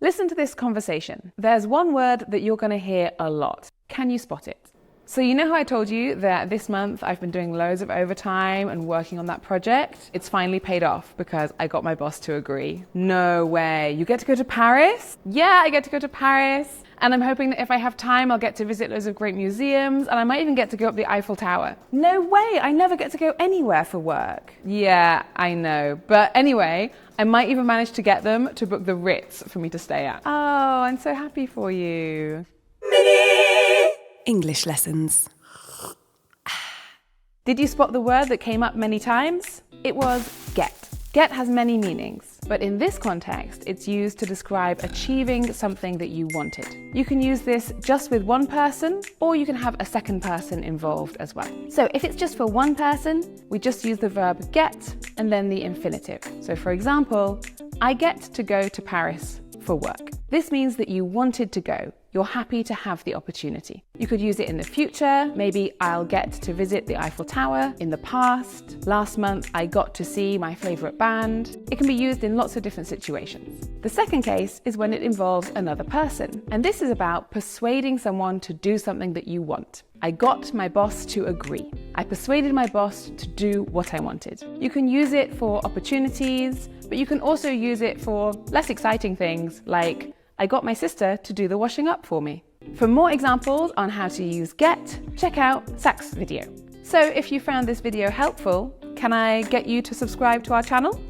Listen to this conversation. There's one word that you're going to hear a lot. Can you spot it? So you know how I told you that this month I've been doing loads of overtime and working on that project? It's finally paid off because I got my boss to agree. No way. You get to go to Paris? Yeah, I get to go to Paris. And I'm hoping that if I have time, I'll get to visit loads of great museums, and I might even get to go up the Eiffel Tower. No way, I never get to go anywhere for work. Yeah, I know. But anyway, I might even manage to get them to book the Ritz for me to stay at. Oh, I'm so happy for you. English lessons. Did you spot the word that came up many times? It was get. Get has many meanings, but in this context, it's used to describe achieving something that you wanted. You can use this just with one person, or you can have a second person involved as well. So if it's just for one person, we just use the verb get and then the infinitive. So for example, I get to go to Paris for work. This means that you wanted to go. You're happy to have the opportunity. You could use it in the future. Maybe I'll get to visit the Eiffel Tower. In the past, last month, I got to see my favorite band. It can be used in lots of different situations. The second case is when it involves another person. And this is about persuading someone to do something that you want. I got my boss to agree. I persuaded my boss to do what I wanted. You can use it for opportunities, but you can also use it for less exciting things like I got my sister to do the washing up for me. For more examples on how to use get, check out Zach's video. So if you found this video helpful, can I get you to subscribe to our channel?